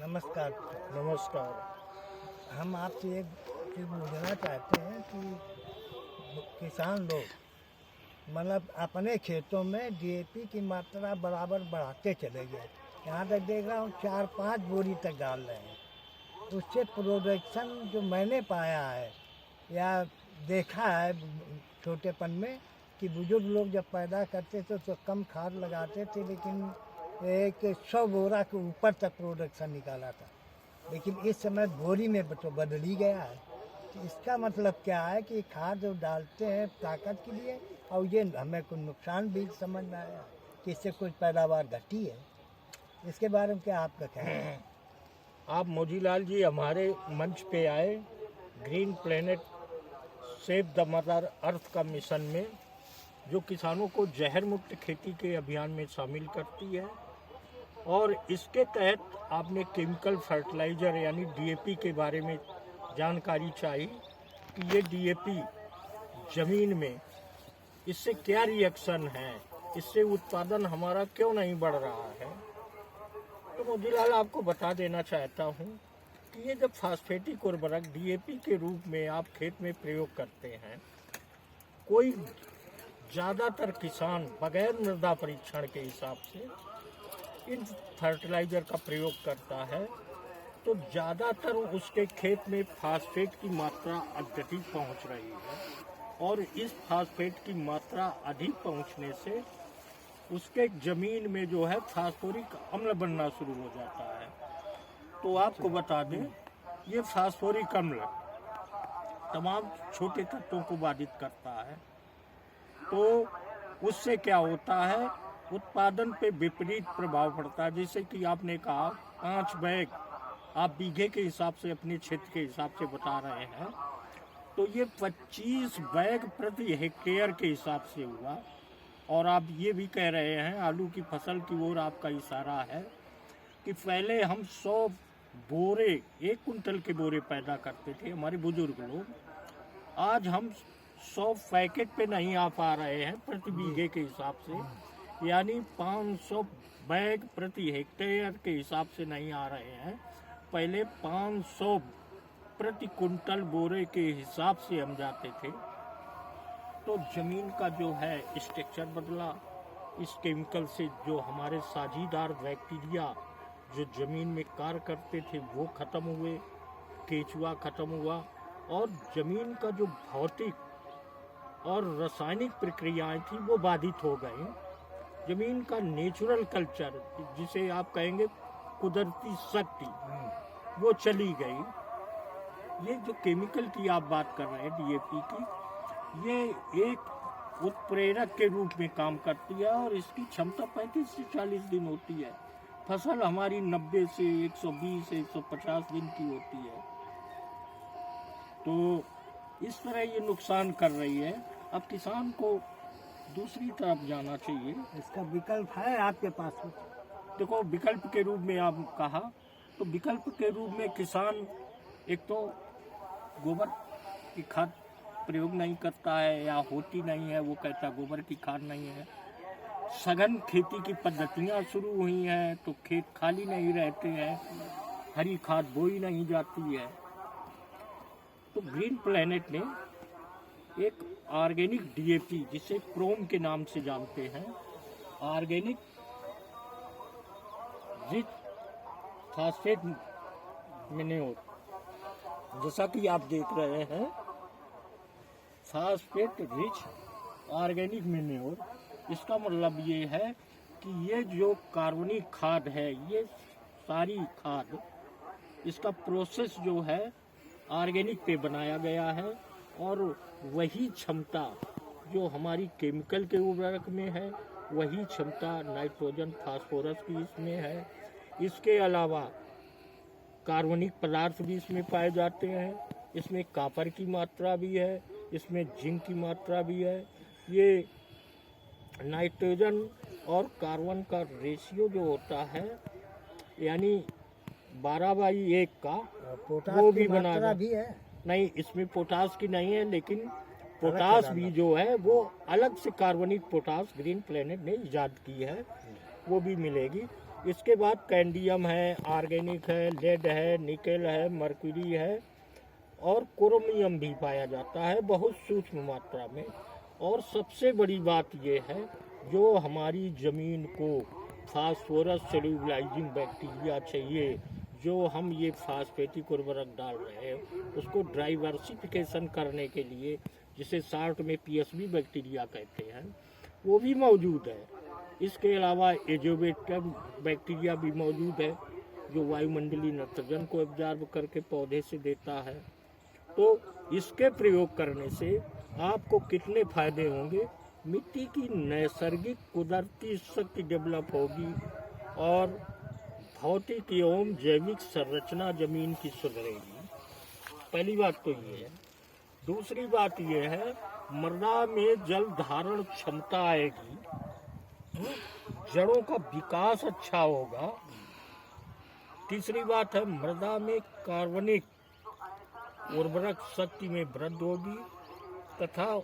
नमस्कार। नमस्कार। हम आपसे एक चीज़ पूछना चाहते हैं कि किसान लोग मतलब अपने खेतों में डीएपी की मात्रा बराबर बढ़ाते चले गए। यहाँ तक देख रहा हूँ 4-5 बोरी तक डाल रहे हैं। उससे प्रोडक्शन जो मैंने पाया है या देखा है छोटेपन में कि बुजुर्ग लोग जब पैदा करते थे तो कम खाद लगाते थे, लेकिन एक 100 बोरा के ऊपर तक प्रोडक्शन निकाला था। लेकिन इस समय बोरी में तो बदल ही गया है। तो इसका मतलब क्या है कि खाद जो डालते हैं ताकत के लिए, और ये हमें कोई नुकसान भी समझ में आया कि इससे कुछ पैदावार घटी है। इसके बारे में क्या आपका कहना है? आप मोजीलाल जी हमारे मंच पे आए green planet save the mother earth का मिशन में, जो किसानों को जहर मुक्त खेती के अभियान में शामिल करती है। और इसके तहत आपने केमिकल फर्टिलाइज़र यानी डीएपी के बारे में जानकारी चाहिए कि ये डीएपी ज़मीन में इससे क्या रिएक्शन है, इससे उत्पादन हमारा क्यों नहीं बढ़ रहा है। तो मोतीलाल आपको बता देना चाहता हूँ कि ये जब फास्फेटिक उर्वरक डीएपी के रूप में आप खेत में प्रयोग करते हैं, कोई ज़्यादातर किसान बगैर मृदा परीक्षण के हिसाब से इन फर्टिलाइज़र का प्रयोग करता है, तो ज़्यादातर उसके खेत में फास्फेट की मात्रा अत्यधिक पहुँच रही है। और इस फास्फेट की मात्रा अधिक पहुँचने से उसके ज़मीन में जो है फास्फोरिक अम्ल बनना शुरू हो जाता है। तो आपको बता दें, ये फास्फोरिक अम्ल तमाम छोटे तत्वों को बाधित करता है। तो उससे क्या होता है, उत्पादन पे विपरीत प्रभाव पड़ता है। जैसे कि आपने कहा 5 बैग आप बीघे के हिसाब से अपने क्षेत्र के हिसाब से बता रहे हैं, तो ये 25 बैग प्रति हेक्टेयर के हिसाब से हुआ। और आप ये भी कह रहे हैं आलू की फसल की ओर आपका इशारा है कि पहले हम 100 बोरे 1 कुंटल के बोरे पैदा करते थे हमारे बुजुर्ग लोग। आज हम 100 पैकेट पे नहीं आ पा रहे हैं प्रति बीघे के हिसाब से, यानी 500 बैग प्रति हेक्टेयर के हिसाब से नहीं आ रहे हैं। पहले 500 प्रति कुंटल बोरे के हिसाब से हम जाते थे। तो ज़मीन का जो है स्ट्रक्चर बदला। इस केमिकल से जो हमारे साझीदार बैक्टीरिया जो ज़मीन में कार्य करते थे वो ख़त्म हुए, केचुआ ख़त्म हुआ, और ज़मीन का जो भौतिक और रासायनिक प्रक्रियाएं थी वो बाधित हो गई। ज़मीन का नेचुरल कल्चर, जिसे आप कहेंगे कुदरती शक्ति, वो चली गई। ये जो केमिकल की आप बात कर रहे हैं डीएपी की, ये एक उत्प्रेरक के रूप में काम करती है और इसकी क्षमता 35 से 40 दिन होती है। फसल हमारी 90 से 120 से 150 दिन की होती है। तो इस तरह ये नुकसान कर रही है। अब किसान को दूसरी तरफ जाना चाहिए। इसका विकल्प है आपके पास कुछ? देखो, विकल्प के रूप में आप कहा, तो विकल्प के रूप में किसान एक तो गोबर की खाद प्रयोग नहीं करता है या होती नहीं है, वो कहता गोबर की खाद नहीं है। सघन खेती की पद्धतियां शुरू हुई हैं तो खेत खाली नहीं रहते हैं, हरी खाद बोई नहीं जाती है। तो ग्रीन प्लेनेट ने एक ऑर्गेनिक डीएपी, जिसे क्रोम के नाम से जानते हैं, ऑर्गेनिक रिच फास्फेट मैन्योर, जैसा कि आप देख रहे हैं, फास्फेट रिच ऑर्गेनिक मैन्योर। इसका मतलब ये है कि ये जो कार्बनिक खाद है, ये सारी खाद, इसका प्रोसेस जो है ऑर्गेनिक पे बनाया गया है। और वही क्षमता जो हमारी केमिकल के उर्वरक में है, वही क्षमता नाइट्रोजन फास्फोरस की इसमें है। इसके अलावा कार्बनिक पदार्थ भी इसमें पाए जाते हैं। इसमें कॉपर की मात्रा भी है, इसमें जिंक की मात्रा भी है। ये नाइट्रोजन और कार्बन का रेशियो जो होता है, यानी 12/1 का, वो भी बना भी है। नहीं, इसमें पोटास की नहीं है, लेकिन पोटास भी जो है वो अलग से कार्बनिक पोटास ग्रीन प्लेनेट ने ईजाद की है, वो भी मिलेगी। इसके बाद कैंडियम है, ऑर्गेनिक है, लेड है, निकेल है, मर्क्यूरी है और क्रोमियम भी पाया जाता है बहुत सूक्ष्म मात्रा में। और सबसे बड़ी बात ये है, जो हमारी ज़मीन को फास्फोरस सेल्यूलाइजिंग बैक्टीरिया चाहिए, जो हम ये फास्फेटिक उर्वरक डाल रहे हैं उसको डाइवर्सिफिकेशन करने के लिए, जिसे शार्ट में पीएसबी बैक्टीरिया कहते हैं, वो भी मौजूद है। इसके अलावा एजोबैक्टर बैक्टीरिया भी मौजूद है, जो वायुमंडलीय नाइट्रोजन को एब्जॉर्ब करके पौधे से देता है। तो इसके प्रयोग करने से आपको कितने फायदे होंगे, मिट्टी की नैसर्गिक कुदरती शक्ति डेवलप होगी और भौतिक एवं जैविक संरचना जमीन की सुधरेगी। पहली बात तो ये है। दूसरी बात ये है, मृदा में जल धारण क्षमता आएगी, जड़ों का विकास अच्छा होगा। तीसरी बात है, मृदा में कार्बनिक उर्वरक शक्ति में वृद्धि होगी तथा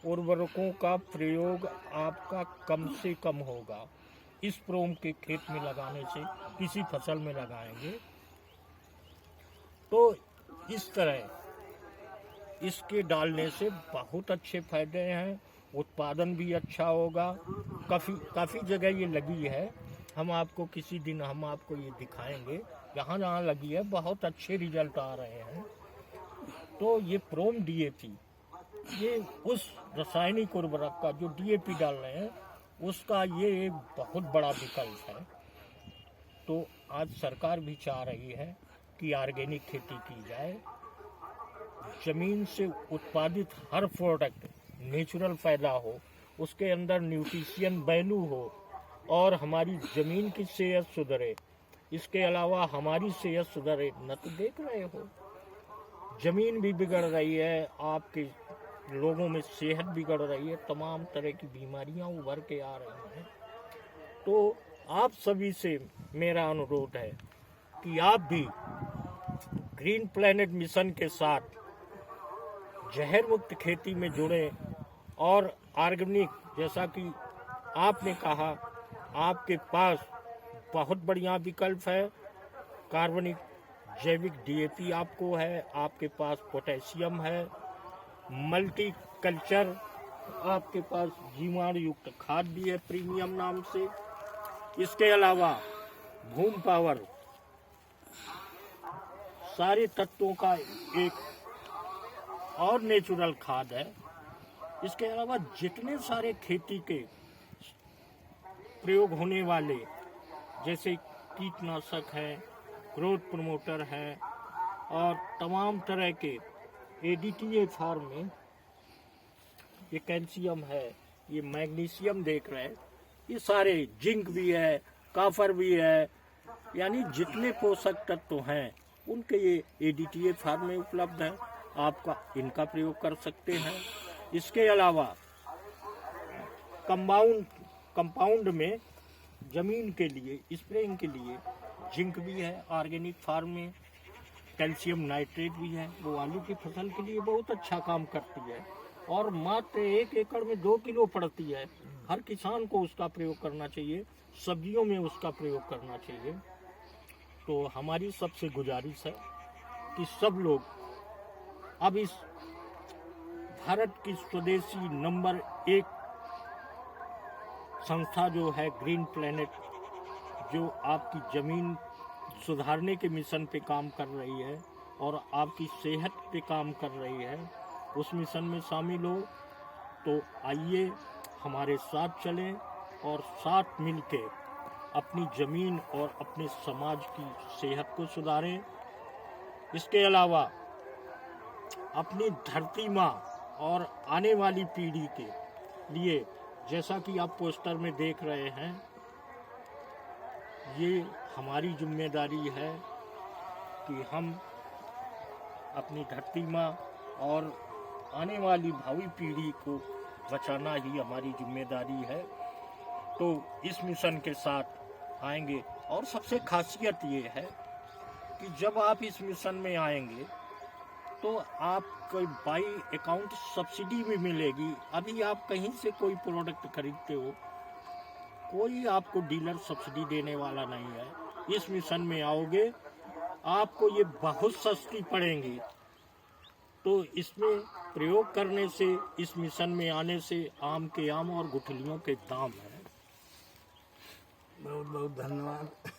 उर्वरकों का प्रयोग आपका कम से कम होगा। इस प्रोम के खेत में लगाने से, किसी फसल में लगाएंगे तो इस तरह इसके डालने से बहुत अच्छे फायदे हैं। उत्पादन भी अच्छा होगा। काफ़ी जगह ये लगी है, हम आपको किसी दिन हम आपको ये दिखाएंगे। जहाँ जहाँ लगी है बहुत अच्छे रिजल्ट आ रहे हैं। तो ये प्रोम डीएपी, ये उस रासायनिक उर्वरक का जो डीएपी डाल रहे हैं उसका ये एक बहुत बड़ा विकल्प है। तो आज सरकार भी चाह रही है कि ऑर्गेनिक खेती की जाए, जमीन से उत्पादित हर प्रोडक्ट नेचुरल पैदा हो, उसके अंदर न्यूट्रिशन वैल्यू हो और हमारी ज़मीन की सेहत सुधरे। इसके अलावा हमारी सेहत सुधरे। न तो देख रहे हो ज़मीन भी बिगड़ रही है, आपके लोगों में सेहत बिगड़ रही है, तमाम तरह की बीमारियां उभर के आ रही हैं। तो आप सभी से मेरा अनुरोध है कि आप भी ग्रीन प्लेनेट मिशन के साथ जहर मुक्त खेती में जुड़ें और ऑर्गेनिक, जैसा कि आपने कहा, आपके पास बहुत बढ़िया विकल्प है। कार्बनिक जैविक डीएपी आपको है, आपके पास पोटेशियम है, मल्टी कल्चर आपके पास जीवाणु युक्त खाद भी है प्रीमियम नाम से। इसके अलावा भूम पावर सारे तत्वों का एक और नेचुरल खाद है। इसके अलावा जितने सारे खेती के प्रयोग होने वाले, जैसे कीटनाशक है, ग्रोथ प्रमोटर है और तमाम तरह के एडीटीए फॉर्म में, ये कैल्शियम है, ये मैग्नीशियम देख रहे हैं, ये सारे जिंक भी है, काफर भी है, यानी जितने पोषक तत्व हैं उनके ये एडीटीए फॉर्म में उपलब्ध है। आपका इनका प्रयोग कर सकते हैं। इसके अलावा कंपाउंड में जमीन के लिए स्प्रेइंग के लिए जिंक भी है ऑर्गेनिक फार्म में, कैल्शियम नाइट्रेट भी है, वो आलू की फसल के लिए बहुत अच्छा काम करती है और मात्र 1 एकड़ में 2 किलो पड़ती है। हर किसान को उसका प्रयोग करना चाहिए, सब्जियों में उसका प्रयोग करना चाहिए। तो हमारी सबसे गुजारिश है कि सब लोग अब इस भारत की स्वदेशी नंबर 1 संस्था जो है ग्रीन प्लेनेट, जो आपकी ज़मीन सुधारने के मिशन पे काम कर रही है और आपकी सेहत पे काम कर रही है, उस मिशन में शामिल हो। तो आइए हमारे साथ चलें और साथ मिलके अपनी ज़मीन और अपने समाज की सेहत को सुधारें। इसके अलावा अपनी धरती माँ और आने वाली पीढ़ी के लिए, जैसा कि आप पोस्टर में देख रहे हैं, ये हमारी जिम्मेदारी है कि हम अपनी धरती माँ और आने वाली भावी पीढ़ी को बचाना ही हमारी जिम्मेदारी है। तो इस मिशन के साथ आएंगे। और सबसे खासियत ये है कि जब आप इस मिशन में आएंगे तो आपको बाई अकाउंट सब्सिडी भी मिलेगी। अभी आप कहीं से कोई प्रोडक्ट खरीदते हो कोई आपको डीलर सब्सिडी देने वाला नहीं है। इस मिशन में आओगे आपको ये बहुत सस्ती पड़ेंगी। तो इसमें प्रयोग करने से, इस मिशन में आने से आम के आम और गुठलियों के दाम है। बहुत बहुत धन्यवाद।